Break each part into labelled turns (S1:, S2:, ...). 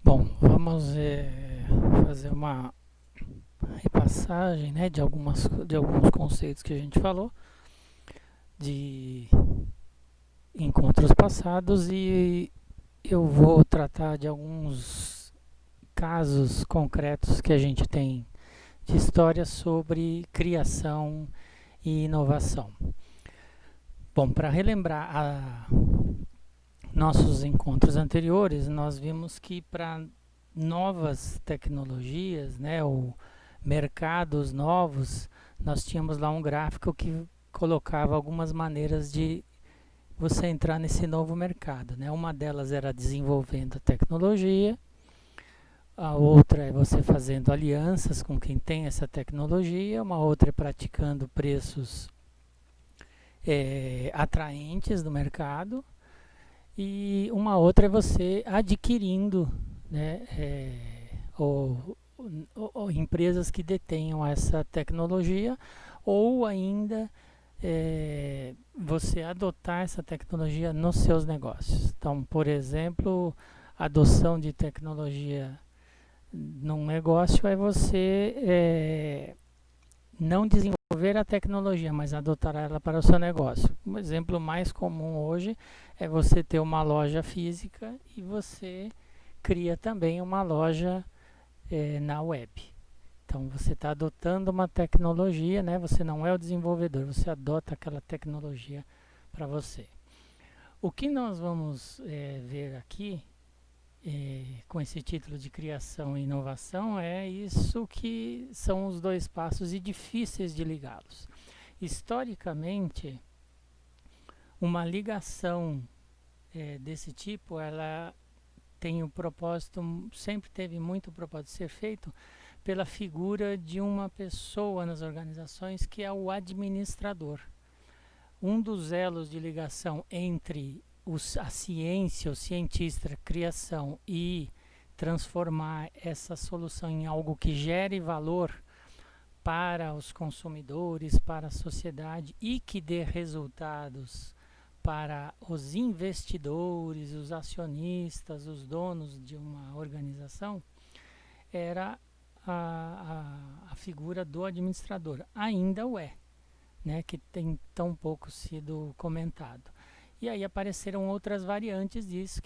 S1: Bom, vamos fazer uma repassagem, né, de alguns conceitos que a gente falou, de encontros passados, e eu vou tratar de alguns casos concretos que a gente tem de história sobre criação e inovação. Bom, para relembrar nossos encontros anteriores, nós vimos que para novas tecnologias, né, ou mercados novos, nós tínhamos lá um gráfico que colocava algumas maneiras de você entrar nesse novo mercado, né? Uma delas era desenvolvendo a tecnologia, a outra é você fazendo alianças com quem tem essa tecnologia, uma outra é praticando preços atraentes do mercado, e uma outra é você adquirindo, né, ou empresas que detenham essa tecnologia, ou ainda você adotar essa tecnologia nos seus negócios. Então, por exemplo, a adoção de tecnologia num negócio é você não desenvolver a tecnologia, mas adotar ela para o seu negócio. Um exemplo mais comum hoje é você ter uma loja física e você cria também uma loja na web. Então você está adotando uma tecnologia, né? Você não é o desenvolvedor, você adota aquela tecnologia para você. O que nós vamos ver aqui com esse título de criação e inovação é isso que são os dois passos e difíceis de ligá-los. Historicamente, uma ligação desse tipo, ela tem o propósito, sempre teve muito propósito de ser feito pela figura de uma pessoa nas organizações que é o administrador. Um dos elos de ligação entre a ciência, o cientista, a criação e transformar essa solução em algo que gere valor para os consumidores, para a sociedade e que dê resultados para os investidores, os acionistas, os donos de uma organização, era a figura do administrador. Ainda o é, né, que tem tão pouco sido comentado. E aí apareceram outras variantes disso,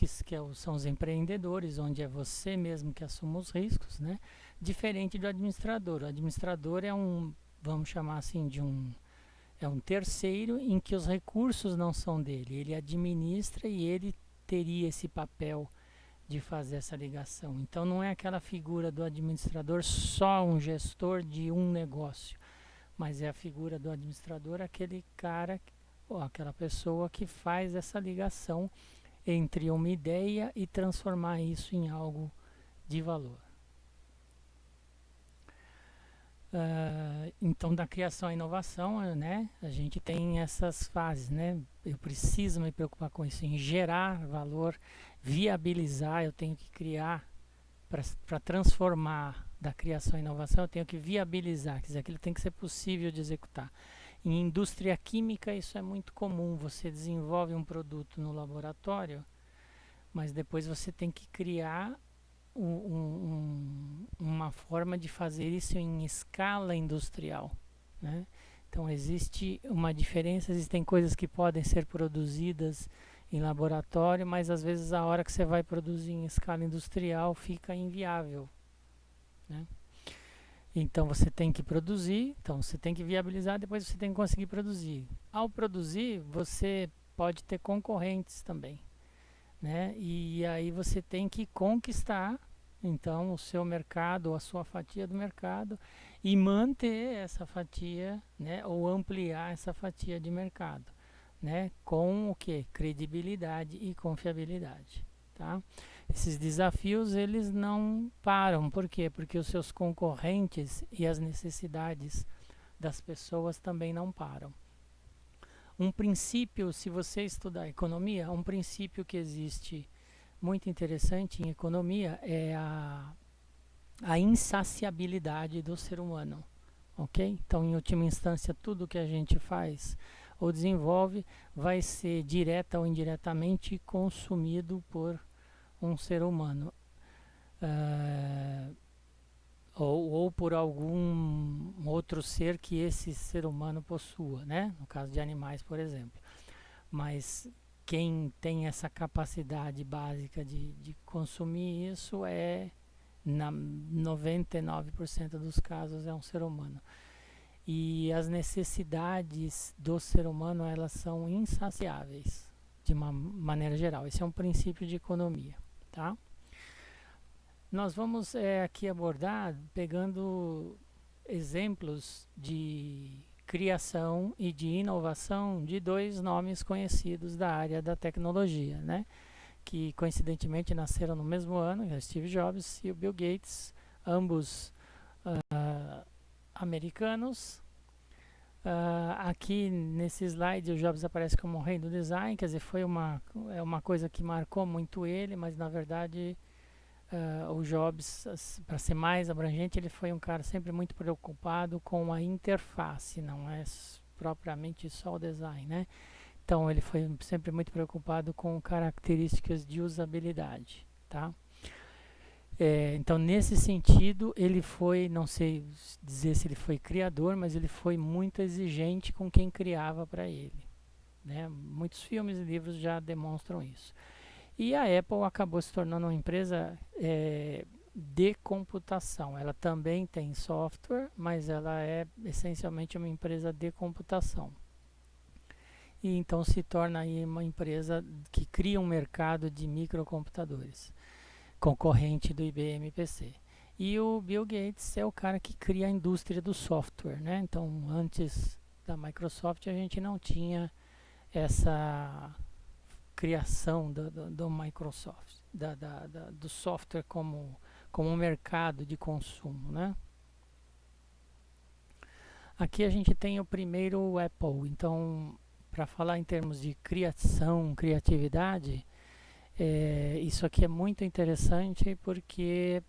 S1: são os empreendedores, onde é você mesmo que assume os riscos, né? Diferente do administrador. O administrador é vamos chamar assim, é um terceiro em que os recursos não são dele. Ele administra e ele teria esse papel de fazer essa ligação. Então não é aquela figura do administrador só um gestor de um negócio, mas é a figura do administrador, aquele cara ou aquela pessoa que faz essa ligação entre uma ideia e transformar isso em algo de valor. Então, da criação à inovação, né, a gente tem essas fases, né? Eu preciso me preocupar com isso, em gerar valor, viabilizar, eu tenho que criar para transformar da criação à inovação, eu tenho que viabilizar, quer dizer, aquilo tem que ser possível de executar. Em indústria química isso é muito comum, você desenvolve um produto no laboratório, mas depois você tem que criar uma forma de fazer isso em escala industrial, né? Então existe uma diferença, existem coisas que podem ser produzidas em laboratório, mas às vezes a hora que você vai produzir em escala industrial fica inviável, né? Então você tem que produzir, então você tem que viabilizar, depois você tem que conseguir produzir. Ao produzir, você pode ter concorrentes também, né? E aí você tem que conquistar então o seu mercado, a sua fatia do mercado e manter essa fatia, né, ou ampliar essa fatia de mercado, né, com o que? Credibilidade e confiabilidade, tá? Esses desafios eles não param, por quê? Porque os seus concorrentes e as necessidades das pessoas também não param. Um princípio, se você estudar economia, um princípio que existe muito interessante em economia é a insaciabilidade do ser humano, ok? Então, em última instância, tudo que a gente faz ou desenvolve vai ser direta ou indiretamente consumido por um ser humano. ah, ou por algum outro ser que esse ser humano possua, né? No caso de animais, por exemplo. Mas quem tem essa capacidade básica de consumir isso na 99% dos casos, é um ser humano. E as necessidades do ser humano, elas são insaciáveis, de uma maneira geral. Esse é um princípio de economia, tá? Nós vamos aqui abordar, pegando exemplos de criação e de inovação de dois nomes conhecidos da área da tecnologia, né? Que coincidentemente nasceram no mesmo ano, que é Steve Jobs e o Bill Gates, ambos americanos. Aqui nesse slide o Jobs aparece como o rei do design, quer dizer, é uma coisa que marcou muito ele, mas na verdade o Jobs, para ser mais abrangente, ele foi um cara sempre muito preocupado com a interface, não é propriamente só o design, né? Então ele foi sempre muito preocupado com características de usabilidade, tá? Então nesse sentido ele foi, não sei dizer se ele foi criador, mas ele foi muito exigente com quem criava para ele, né? Muitos filmes e livros já demonstram isso. E a Apple acabou se tornando uma empresa de computação. Ela também tem software, mas ela é essencialmente uma empresa de computação. E então se torna aí uma empresa que cria um mercado de microcomputadores, concorrente do IBM PC. E o Bill Gates é o cara que cria a indústria do software, né? Então, antes da Microsoft, a gente não tinha essa criação do Microsoft, do software como um mercado de consumo, né? Aqui a gente tem o primeiro Apple. Então, para falar em termos de criação, criatividade, isso aqui é muito interessante porque,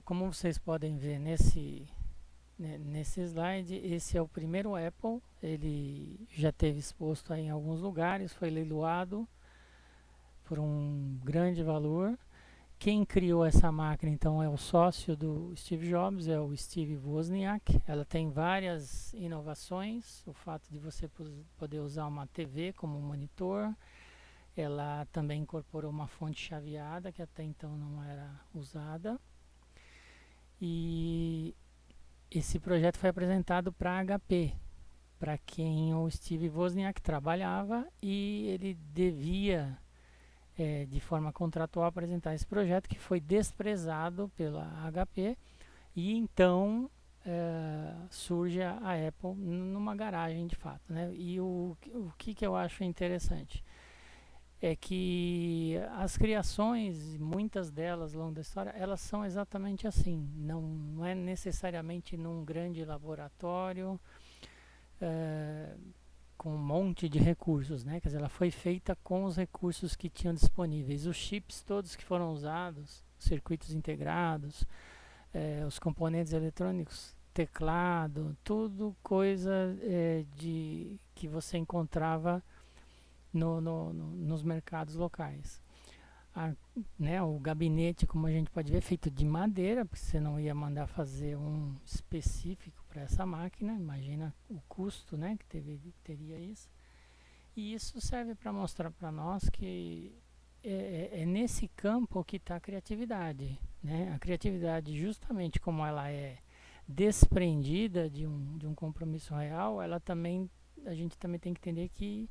S1: como vocês podem ver nesse slide, esse é o primeiro Apple. Ele já teve exposto aí em alguns lugares, foi leiloado por um grande valor. Quem criou essa máquina então é o sócio do Steve Jobs, é o Steve Wozniak. Ela tem várias inovações, o fato de você poder usar uma TV como monitor. Ela também incorporou uma fonte chaveada que até então não era usada. E esse projeto foi apresentado para a HP, para quem o Steve Wozniak trabalhava, e ele devia de forma contratual apresentar esse projeto, que foi desprezado pela HP, e então surge a Apple numa garagem de fato, né? E o que eu acho interessante é que as criações, muitas delas ao longo da história, elas são exatamente assim, não é necessariamente num grande laboratório com um monte de recursos, né? Quer dizer, ela foi feita com os recursos que tinham disponíveis. Os chips todos que foram usados, circuitos integrados, os componentes eletrônicos, teclado, tudo coisa que você encontrava nos mercados locais. Né, o gabinete, como a gente pode ver, é feito de madeira, porque você não ia mandar fazer um específico para essa máquina. Imagina o custo, né, que teria isso. E isso serve para mostrar para nós que é nesse campo que está a criatividade, né? A criatividade, justamente como ela é desprendida de um compromisso real, a gente também tem que entender que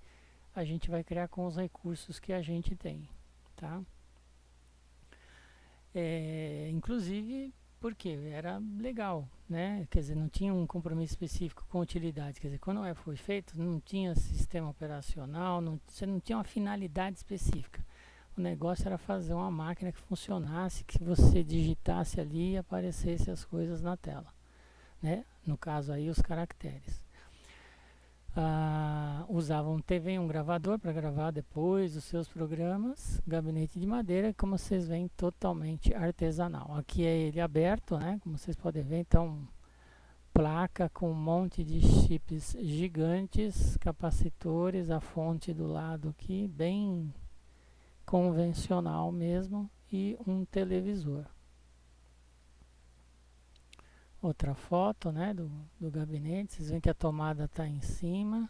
S1: a gente vai criar com os recursos que a gente tem, tá? Inclusive porque era legal, né? Quer dizer, não tinha um compromisso específico com utilidade. Quer dizer, quando foi feito, não tinha sistema operacional, você não tinha uma finalidade específica. O negócio era fazer uma máquina que funcionasse, que você digitasse ali e aparecesse as coisas na tela, né? No caso aí, os caracteres. Usavam TV e um gravador para gravar depois os seus programas. Gabinete de madeira, como vocês veem, totalmente artesanal. Aqui é ele aberto, né? Como vocês podem ver, então placa com um monte de chips gigantes, capacitores, a fonte do lado aqui, bem convencional mesmo e um televisor. Outra foto, né, do gabinete. Vocês veem que a tomada está em cima.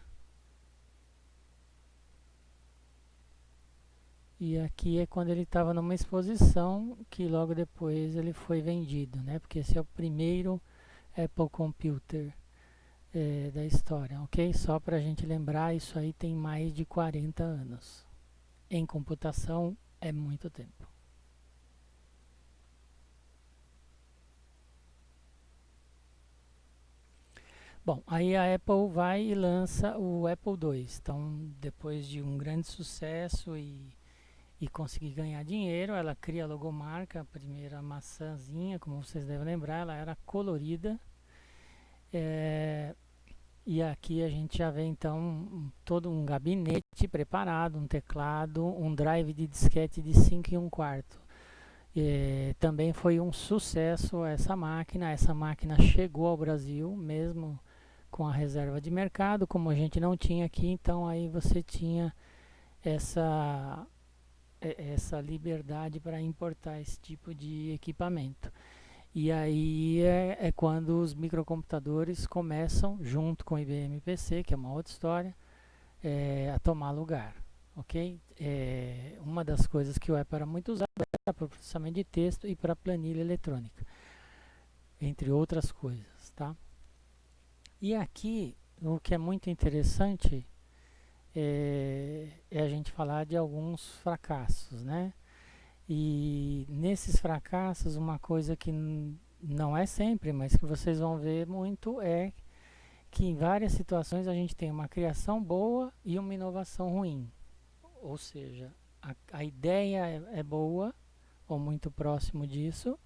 S1: E aqui é quando ele estava numa exposição que logo depois ele foi vendido, né? Porque esse é o primeiro Apple Computer da história, ok? Só para a gente lembrar, isso aí tem mais de 40 anos. Em computação é muito tempo. Bom, aí a Apple vai e lança o Apple II. Então, depois de um grande sucesso e conseguir ganhar dinheiro, ela cria a logomarca, a primeira maçãzinha, como vocês devem lembrar, ela era colorida. E aqui a gente já vê então todo um gabinete preparado, um teclado, um drive de disquete de 5 e 1/4. Também foi um sucesso essa máquina. Essa máquina chegou ao Brasil mesmo com a reserva de mercado, como a gente não tinha aqui, então aí você tinha essa liberdade para importar esse tipo de equipamento. E aí é quando os microcomputadores começam, junto com o IBM PC, que é uma outra história, a tomar lugar. Ok? Uma das coisas que o Apple era muito usado era para processamento de texto e para planilha eletrônica, entre outras coisas. Tá? E aqui, o que é muito interessante é a gente falar de alguns fracassos, né? E nesses fracassos, uma coisa que não é sempre, mas que vocês vão ver muito é que em várias situações a gente tem uma criação boa e uma inovação ruim. Ou seja, a ideia é boa, ou muito próximo disso,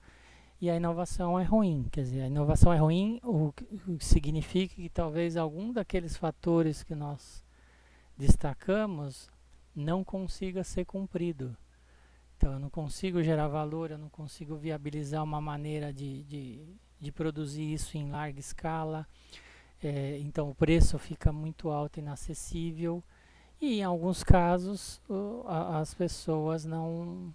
S1: e a inovação é ruim. Quer dizer, a inovação é ruim, o que significa que talvez algum daqueles fatores que nós destacamos não consiga ser cumprido. Então, eu não consigo gerar valor, eu não consigo viabilizar uma maneira de produzir isso em larga escala. Então, o preço fica muito alto e inacessível. E, em alguns casos, as pessoas não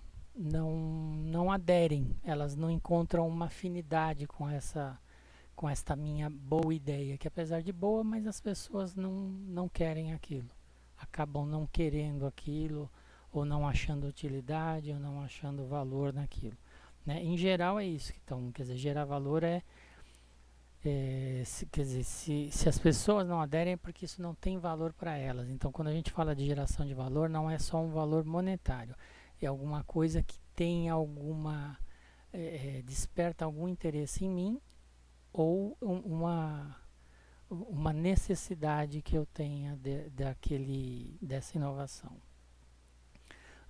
S1: aderem, elas não encontram uma afinidade com esta minha boa ideia, que apesar de boa, mas as pessoas não querem aquilo. Acabam não querendo aquilo, ou não achando utilidade, ou não achando valor naquilo. Né? Em geral é isso. Então, quer dizer, gerar valor quer dizer, se as pessoas não aderem é porque isso não tem valor para elas. Então, quando a gente fala de geração de valor, não é só um valor monetário, é alguma coisa que tem desperta algum interesse em mim ou uma necessidade que eu tenha dessa inovação.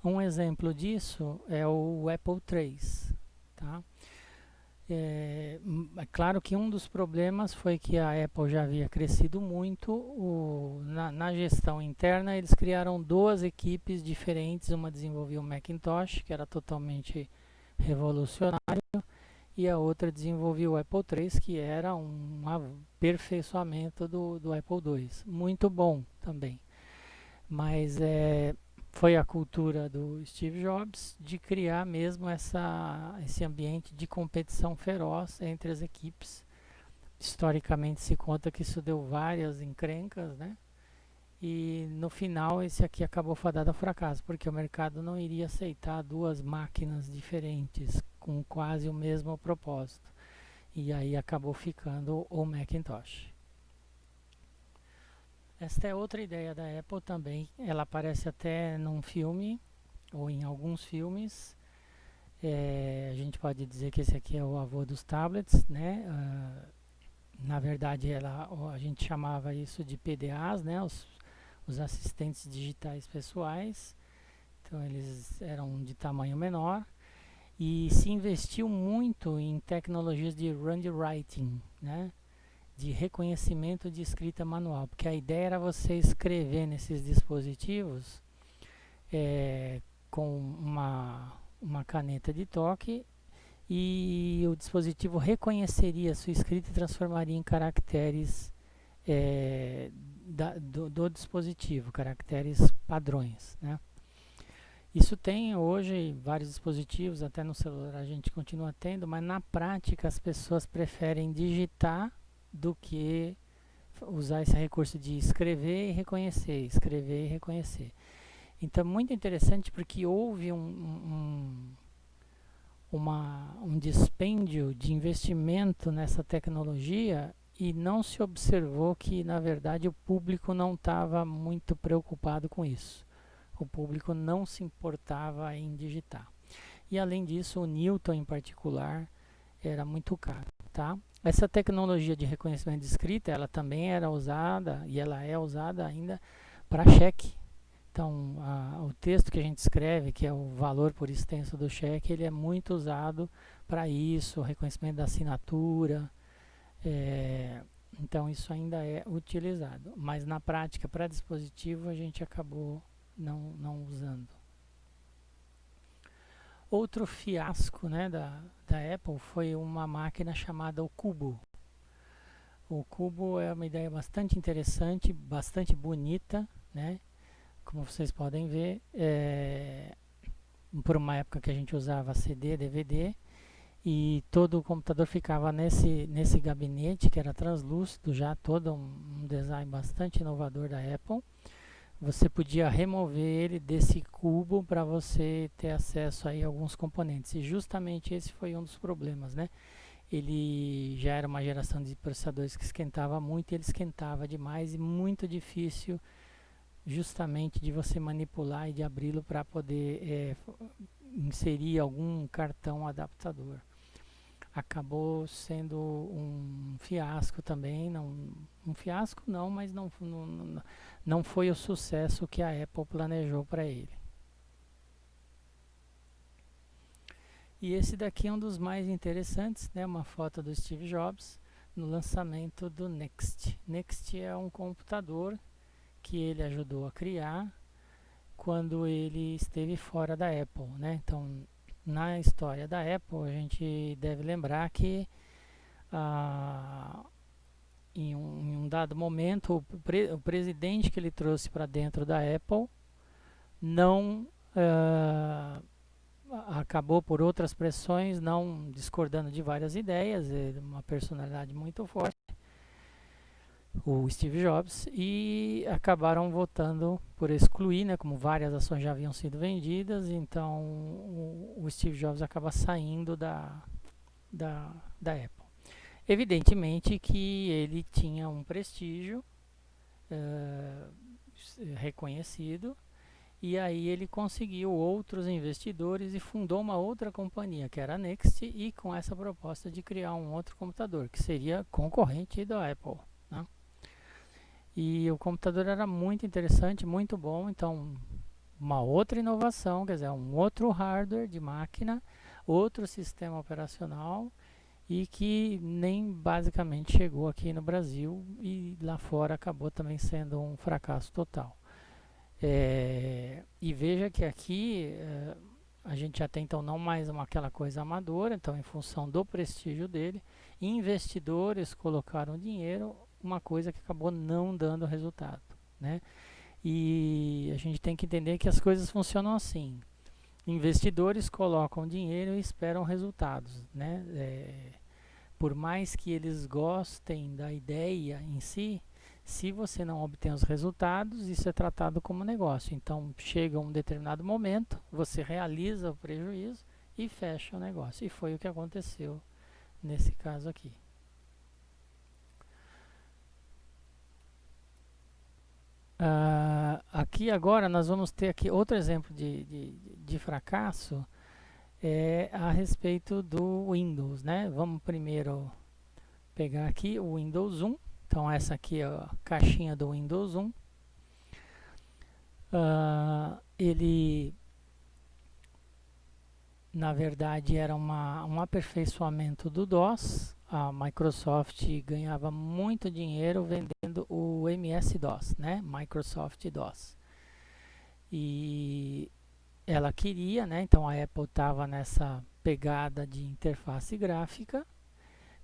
S1: Um exemplo disso é o Apple III. Tá? É claro que um dos problemas foi que a Apple já havia crescido muito. Na gestão interna, eles criaram duas equipes diferentes. Uma desenvolvia o Macintosh, que era totalmente revolucionário, e a outra desenvolvia o Apple III, que era um aperfeiçoamento do Apple II. Muito bom também. Mas foi a cultura do Steve Jobs de criar mesmo esse ambiente de competição feroz entre as equipes. Historicamente se conta que isso deu várias encrencas, né? E no final esse aqui acabou fadado ao fracasso, porque o mercado não iria aceitar duas máquinas diferentes com quase o mesmo propósito. E aí acabou ficando o Macintosh. Esta é outra ideia da Apple também. Ela aparece até num filme, ou em alguns filmes. A gente pode dizer que esse aqui é o avô dos tablets, né? Na verdade, a gente chamava isso de PDAs, né? Os assistentes digitais pessoais. Então, eles eram de tamanho menor. E se investiu muito em tecnologias de handwriting, né? De reconhecimento de escrita manual, porque a ideia era você escrever nesses dispositivos com uma caneta de toque e o dispositivo reconheceria a sua escrita e transformaria em caracteres do dispositivo, caracteres padrões, né? Isso tem hoje vários dispositivos, até no celular a gente continua tendo, mas na prática as pessoas preferem digitar do que usar esse recurso de escrever e reconhecer, escrever e reconhecer. Então, muito interessante porque houve um dispêndio de investimento nessa tecnologia e não se observou que, na verdade, o público não estava muito preocupado com isso. O público não se importava em digitar. E, além disso, o Newton, em particular, era muito caro, tá? Essa tecnologia de reconhecimento de escrita, ela também era usada e ela é usada ainda para cheque. Então, o texto que a gente escreve, que é o valor por extenso do cheque, ele é muito usado para isso, reconhecimento da assinatura. é, então, isso ainda é utilizado. Mas na prática, para dispositivo, a gente acabou não usando. Outro fiasco, né, da Apple foi uma máquina chamada o Cubo. O Cubo é uma ideia bastante interessante, bastante bonita, né? Como vocês podem ver, por uma época que a gente usava CD, DVD, e todo o computador ficava nesse gabinete que era translúcido, já todo um design bastante inovador da Apple. Você podia remover ele desse cubo para você ter acesso aí a alguns componentes. E justamente esse foi um dos problemas, né? Ele já era uma geração de processadores que esquentava muito, ele esquentava demais e muito difícil justamente de você manipular e de abri-lo para poder inserir algum cartão adaptador. Acabou sendo um fiasco também, um fiasco não, mas não foi o sucesso que a Apple planejou para ele. E esse daqui é um dos mais interessantes, né? Uma foto do Steve Jobs no lançamento do Next. Next é um computador que ele ajudou a criar quando ele esteve fora da Apple, né? Então, na história da Apple, a gente deve lembrar que em um dado momento, o presidente que ele trouxe para dentro da Apple não acabou por outras pressões, não discordando de várias ideias, uma personalidade muito forte, o Steve Jobs, e acabaram votando por excluir, né, como várias ações já haviam sido vendidas, então o Steve Jobs acaba saindo da Apple. Evidentemente que ele tinha um prestígio reconhecido, e aí ele conseguiu outros investidores e fundou uma outra companhia, que era a Next, e com essa proposta de criar um outro computador, que seria concorrente da Apple, né? E o computador era muito interessante, muito bom, então uma outra inovação, quer dizer, um outro hardware de máquina, outro sistema operacional e que nem basicamente chegou aqui no Brasil e lá fora acabou também sendo um fracasso total. E veja que aqui a gente já tem então não mais aquela coisa amadora, então em função do prestígio dele, investidores colocaram dinheiro, uma coisa que acabou não dando resultado, né? E a gente tem que entender que as coisas funcionam assim. Investidores colocam dinheiro e esperam resultados, né? Por mais que eles gostem da ideia em si, se você não obtém os resultados, isso é tratado como negócio. Então, chega um determinado momento, você realiza o prejuízo e fecha o negócio. E foi o que aconteceu nesse caso aqui. Aqui agora nós vamos ter aqui outro exemplo de fracasso a respeito do Windows, né? Vamos primeiro pegar aqui o Windows 1. Então essa aqui é a caixinha do Windows 1. Ele na verdade era um aperfeiçoamento do DOS. A Microsoft ganhava muito dinheiro vendendo o MS-DOS, né? Microsoft DOS. E ela queria, né? Então a Apple estava nessa pegada de interface gráfica.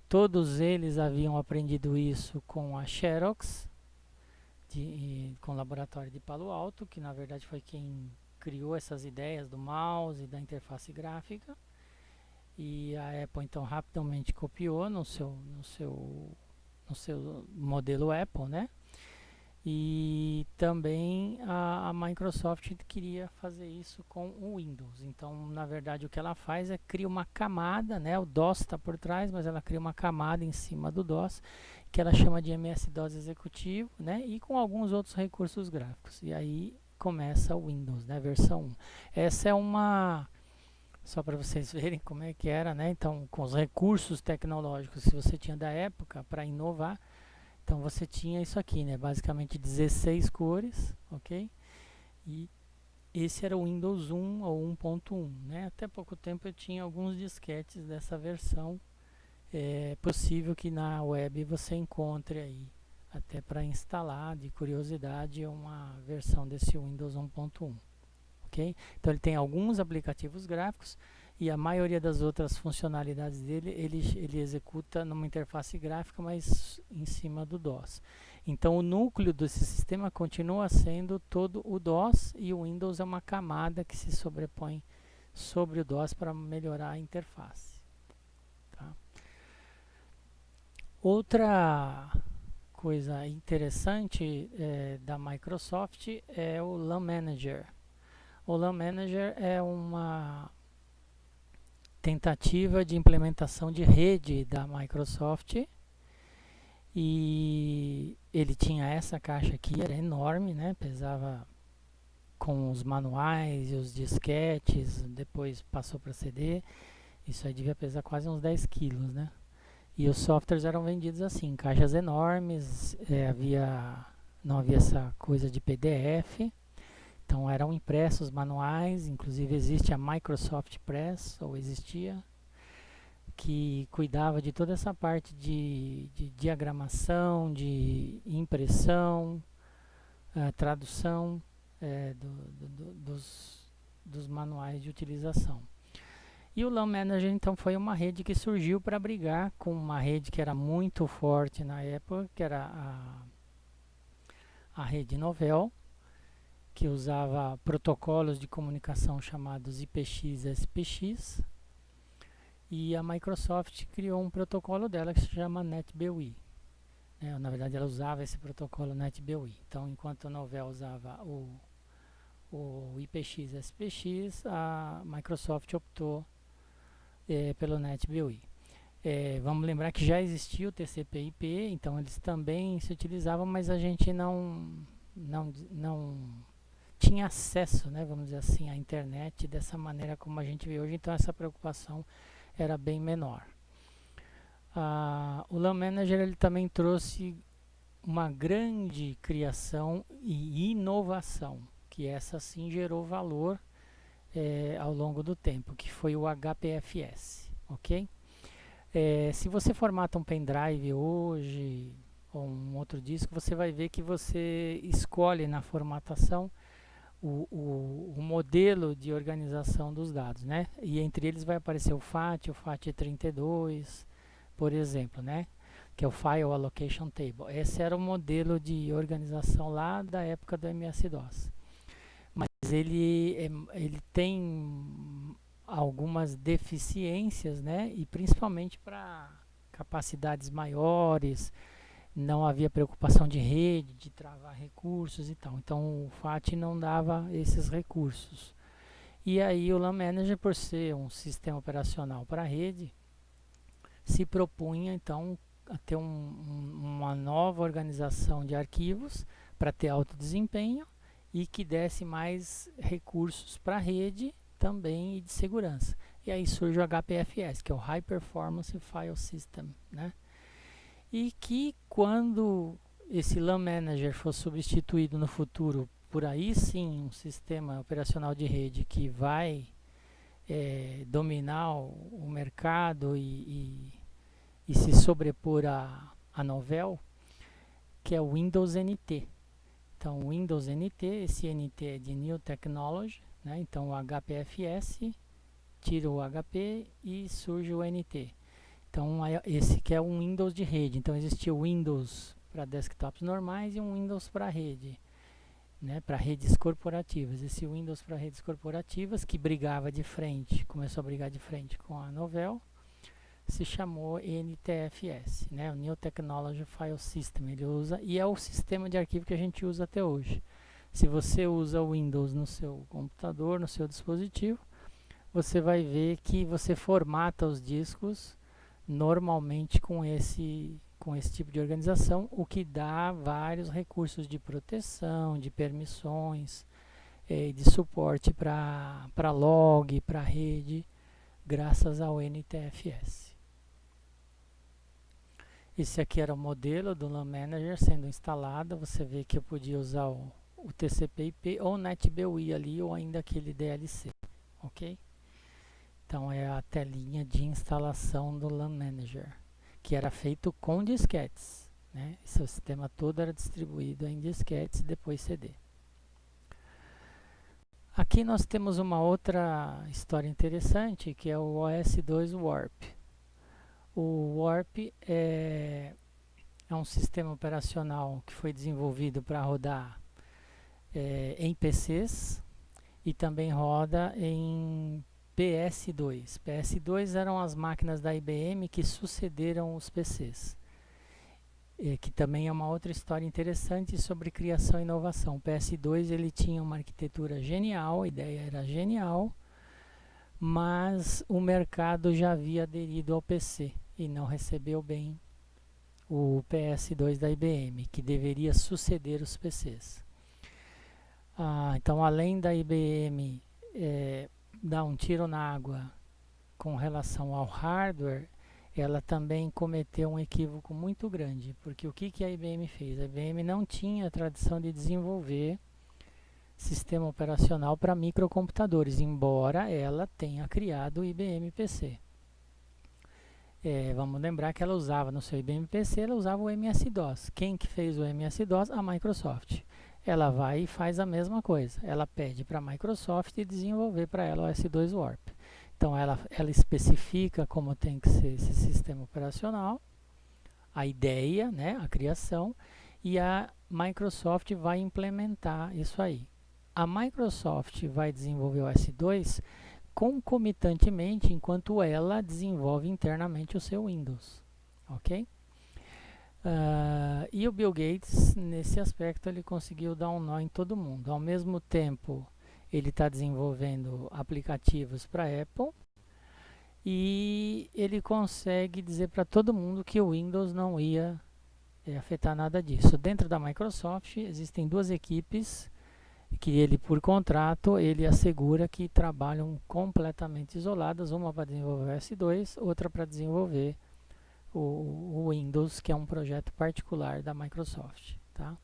S1: Todos eles haviam aprendido isso com a Xerox, com o laboratório de Palo Alto, que na verdade foi quem criou essas ideias do mouse e da interface gráfica, e a Apple então rapidamente copiou no seu modelo Apple, né? E também a Microsoft queria fazer isso com o Windows. Então, na verdade, o que ela faz é cria uma camada, né? O DOS está por trás, mas ela cria uma camada em cima do DOS, que ela chama de MS-DOS executivo, né? E com alguns outros recursos gráficos. E aí começa o Windows, né? Versão 1. Essa é uma... Só para vocês verem como é que era, né? Então, com os recursos tecnológicos que você tinha da época para inovar, então você tinha isso aqui, né? Basicamente 16 cores, ok? E esse era o Windows 1 ou 1.1, né? Até pouco tempo eu tinha alguns disquetes dessa versão. É possível que na web você encontre aí, até para instalar, de curiosidade, uma versão desse Windows 1.1, ok? Então ele tem alguns aplicativos gráficos e a maioria das outras funcionalidades dele ele executa numa interface gráfica, mas em cima do DOS. Então o núcleo desse sistema continua sendo todo o DOS, e o Windows é uma camada que se sobrepõe sobre o DOS para melhorar a interface. Tá? Outra coisa interessante da Microsoft é o LAN Manager. O LAN Manager é uma tentativa de implementação de rede da Microsoft, e ele tinha essa caixa aqui, era enorme, né? Pesava, com os manuais e os disquetes, depois passou para CD, isso aí devia pesar quase uns 10 quilos, né? E os softwares eram vendidos assim, caixas enormes, não havia essa coisa de PDF, então eram impressos manuais, inclusive existe a Microsoft Press, ou existia, que cuidava de toda essa parte de diagramação, de impressão, tradução dos manuais de utilização. E o LAN Manager então foi uma rede que surgiu para brigar com uma rede que era muito forte na época, que era a rede Novell, que usava protocolos de comunicação chamados IPX e SPX, e a Microsoft criou um protocolo dela que se chama NetBEUI. Na verdade, ela usava esse protocolo NetBEUI. Então, enquanto a Novell usava o IPX e SPX, a Microsoft optou pelo NetBEUI. Vamos lembrar que já existia o TCP/IP, então eles também se utilizavam, mas a gente não tinha acesso, né, vamos dizer assim, à internet dessa maneira como a gente vê hoje, então essa preocupação era bem menor. O LAN Manager ele também trouxe uma grande criação e inovação, que essa sim gerou valor ao longo do tempo, que foi o HPFS, ok? Se você formata um pendrive hoje ou um outro disco, você vai ver que você escolhe na formatação o modelo de organização dos dados, né? E entre eles vai aparecer o FAT32, por exemplo, né? Que é o File Allocation Table. Esse era o modelo de organização lá da época do MS-DOS. Mas ele tem algumas deficiências, né? E principalmente para capacidades maiores, não havia preocupação de rede, de travar recursos e tal. Então o FAT não dava esses recursos. E aí o LAN Manager, por ser um sistema operacional para a rede, se propunha então a ter uma nova organização de arquivos para ter alto desempenho e que desse mais recursos para a rede também, e de segurança. E aí surge o HPFS, que é o High Performance File System, né? E que quando esse LAN Manager for substituído no futuro por aí sim um sistema operacional de rede que vai dominar o mercado e se sobrepor a Novell, que é o Windows NT. Então, o Windows NT, esse NT é de New Technology, né? Então o HPFS tira o HP e surge o NT. Então, esse que é um Windows de rede. Então, existia o Windows para desktops normais e um Windows para rede. né, para redes corporativas. Esse Windows para redes corporativas, que brigava de frente, começou a brigar de frente com a Novell, se chamou NTFS, né, o New Technology File System. Ele usa, e é o sistema de arquivo que a gente usa até hoje. Se você usa o Windows no seu computador, no seu dispositivo, você vai ver que você formata os discos normalmente com esse tipo de organização, o que dá vários recursos de proteção, de permissões, de suporte para log, para rede, graças ao NTFS. Esse aqui era o modelo do LAN Manager sendo instalado. Você vê que eu podia usar o TCP/IP ou NetBEUI ali, ou ainda aquele DLC, ok? Então é a telinha de instalação do LAN Manager, que era feito com disquetes, né? Esse sistema todo era distribuído em disquetes e depois CD. Aqui nós temos uma outra história interessante, que é o OS2 Warp. O Warp é um sistema operacional que foi desenvolvido para rodar em PCs e também roda em PS2. PS2 eram as máquinas da IBM que sucederam os PCs. Que também é uma outra história interessante sobre criação e inovação. O PS2 ele tinha uma arquitetura genial, a ideia era genial, mas o mercado já havia aderido ao PC e não recebeu bem o PS2 da IBM, que deveria suceder os PCs. Então, além da IBM dar um tiro na água com relação ao hardware, ela também cometeu um equívoco muito grande, porque o que a IBM fez? A IBM não tinha a tradição de desenvolver sistema operacional para microcomputadores, embora ela tenha criado o IBM PC. Vamos lembrar que ela usava no seu IBM PC, ela usava o MS-DOS. Quem que fez o MS-DOS? A Microsoft. Ela vai e faz a mesma coisa. Ela pede para a Microsoft desenvolver para ela o OS2 Warp. Então ela especifica como tem que ser esse sistema operacional, a ideia, né, a criação, e a Microsoft vai implementar isso aí. A Microsoft vai desenvolver o OS2 concomitantemente enquanto ela desenvolve internamente o seu Windows, ok? E o Bill Gates, nesse aspecto, ele conseguiu dar um nó em todo mundo. Ao mesmo tempo, ele está desenvolvendo aplicativos para Apple e ele consegue dizer para todo mundo que o Windows não ia afetar nada disso. Dentro da Microsoft existem duas equipes que ele, por contrato, ele assegura que trabalham completamente isoladas, uma para desenvolver o S2, outra para desenvolver o Windows, que é um projeto particular da Microsoft, tá?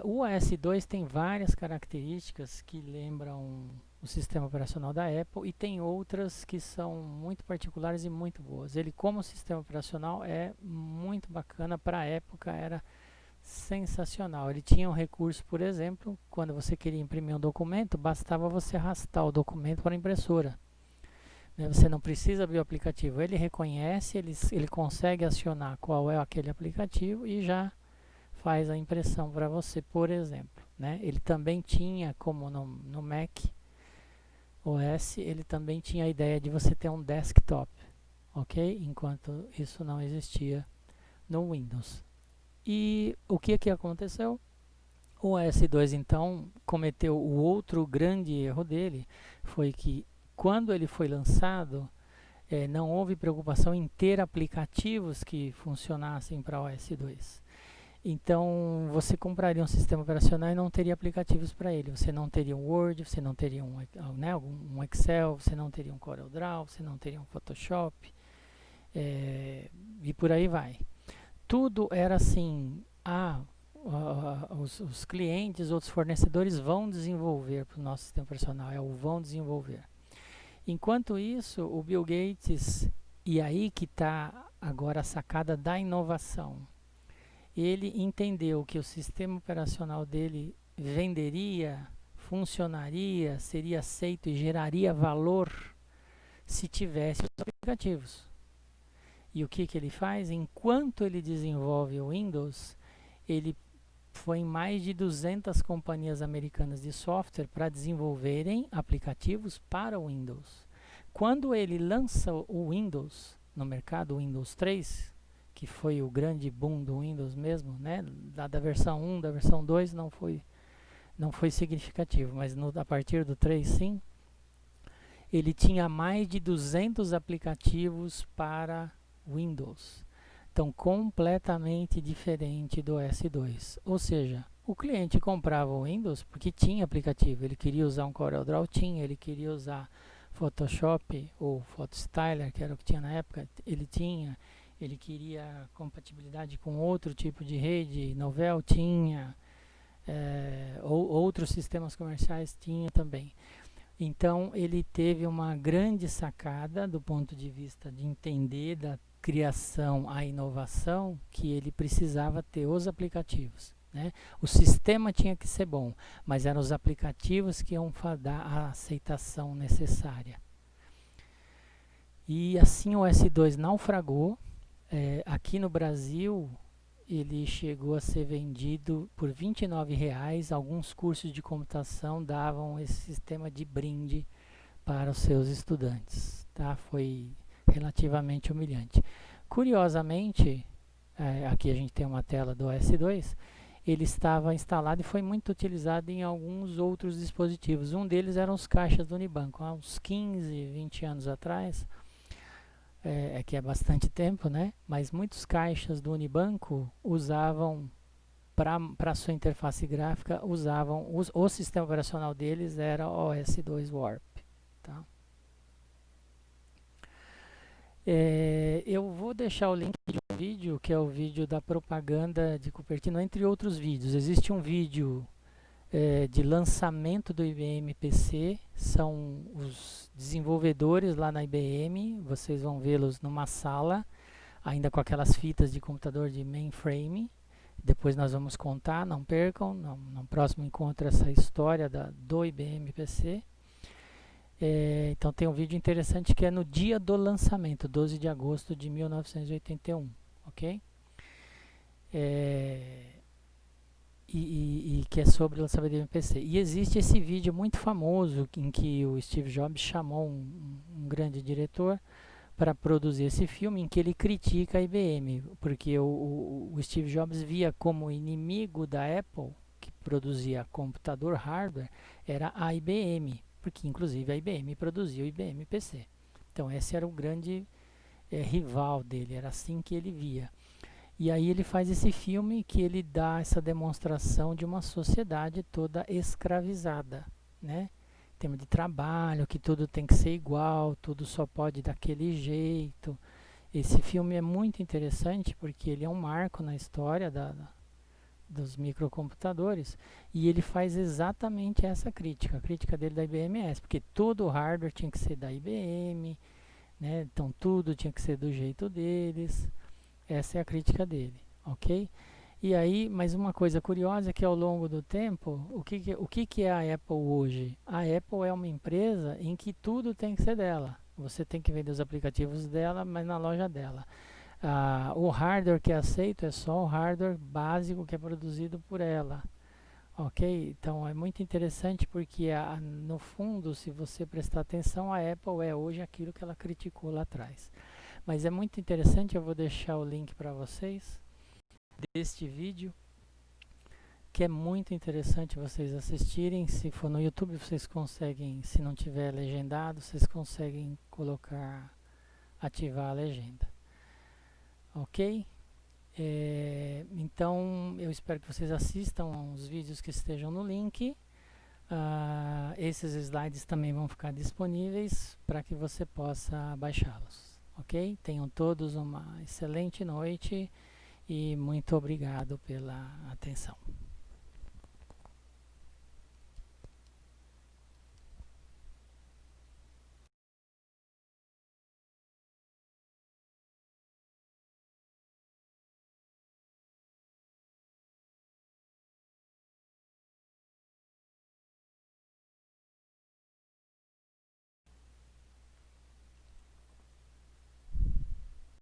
S1: O OS2 tem várias características que lembram o sistema operacional da Apple e tem outras que são muito particulares e muito boas. Ele, como sistema operacional, é muito bacana. Para a época era sensacional. Ele tinha um recurso, por exemplo, quando você queria imprimir um documento, bastava você arrastar o documento para a impressora. Você não precisa abrir o aplicativo. Ele reconhece, ele consegue acionar qual é aquele aplicativo e já faz a impressão para você, por exemplo, né? Ele também tinha, como no Mac OS, ele também tinha a ideia de você ter um desktop, ok? Enquanto isso não existia no Windows. E o que aconteceu? O OS2 então cometeu o outro grande erro dele, foi que quando ele foi lançado, não houve preocupação em ter aplicativos que funcionassem para o OS2. Então, você compraria um sistema operacional e não teria aplicativos para ele. Você não teria um Word, você não teria um Excel, você não teria um CorelDRAW, você não teria um Photoshop, e por aí vai. Tudo era assim, os clientes, outros fornecedores vão desenvolver para o nosso sistema operacional, vão desenvolver. Enquanto isso, o Bill Gates, e aí que está agora a sacada da inovação, ele entendeu que o sistema operacional dele venderia, funcionaria, seria aceito e geraria valor se tivesse os aplicativos. E o que ele faz? Enquanto ele desenvolve o Windows, ele foi em mais de 200 companhias americanas de software para desenvolverem aplicativos para o Windows. Quando ele lança o Windows no mercado, o Windows 3, que foi o grande boom do Windows mesmo, né? Da versão 1, da versão 2 não foi significativo, mas a partir do 3 sim, ele tinha mais de 200 aplicativos para Windows. Então, completamente diferente do S2. Ou seja, o cliente comprava o Windows porque tinha aplicativo. Ele queria usar um CorelDRAW, tinha. Ele queria usar Photoshop ou PhotoStyler, que era o que tinha na época, ele tinha. Ele queria compatibilidade com outro tipo de rede, Novell tinha. Ou outros sistemas comerciais tinha também. Então ele teve uma grande sacada do ponto de vista de entender da criação à inovação, que ele precisava ter os aplicativos, né? O sistema tinha que ser bom, mas eram os aplicativos que iam dar a aceitação necessária. E assim o S2 naufragou. Aqui no Brasil ele chegou a ser vendido por R$ 29. Alguns cursos de computação davam esse sistema de brinde para os seus estudantes, tá? Foi relativamente humilhante. Curiosamente, aqui a gente tem uma tela do S2, ele estava instalado e foi muito utilizado em alguns outros dispositivos. Um deles eram os caixas do Unibanco. Há uns 15, 20 anos atrás, que é bastante tempo, né? Mas muitos caixas do Unibanco usavam, para sua interface gráfica, usavam o sistema operacional deles era o OS2 Warp. Tá? Eu vou deixar o link de um vídeo, que é o vídeo da propaganda de Cupertino, entre outros vídeos. Existe um vídeo de lançamento do IBM PC, são os desenvolvedores lá na IBM, vocês vão vê-los numa sala, ainda com aquelas fitas de computador de mainframe. Depois nós vamos contar, não percam, no próximo encontro, essa história do IBM PC. Então tem um vídeo interessante que é no dia do lançamento, 12 de agosto de 1981, ok? E que é sobre o lançamento do MPC. E existe esse vídeo muito famoso em que o Steve Jobs chamou um grande diretor para produzir esse filme, em que ele critica a IBM, porque o Steve Jobs via como inimigo da Apple, que produzia computador hardware, era a IBM, porque inclusive a IBM produzia o IBM PC. Então esse era o grande rival dele, era assim que ele via. E aí ele faz esse filme que ele dá essa demonstração de uma sociedade toda escravizada, né? Em termos de trabalho, que tudo tem que ser igual, tudo só pode daquele jeito. Esse filme é muito interessante porque ele é um marco na história dos microcomputadores e ele faz exatamente essa crítica, a crítica dele da IBM, porque todo o hardware tinha que ser da IBM, né? Então tudo tinha que ser do jeito deles. Essa é a crítica dele, ok? E aí, mais uma coisa curiosa é que ao longo do tempo, o que é a Apple hoje? A Apple é uma empresa em que tudo tem que ser dela. Você tem que vender os aplicativos dela, mas na loja dela. O hardware que é aceito é só o hardware básico que é produzido por ela. Ok? Então é muito interessante porque no fundo, se você prestar atenção, a Apple é hoje aquilo que ela criticou lá atrás. Mas é muito interessante, eu vou deixar o link para vocês deste vídeo, que é muito interessante vocês assistirem. Se for no YouTube, vocês conseguem, se não tiver legendado, vocês conseguem ativar a legenda. Ok? Então, eu espero que vocês assistam os vídeos que estejam no link. Esses slides também vão ficar disponíveis para que você possa baixá-los. Ok? Tenham todos uma excelente noite e muito obrigado pela atenção.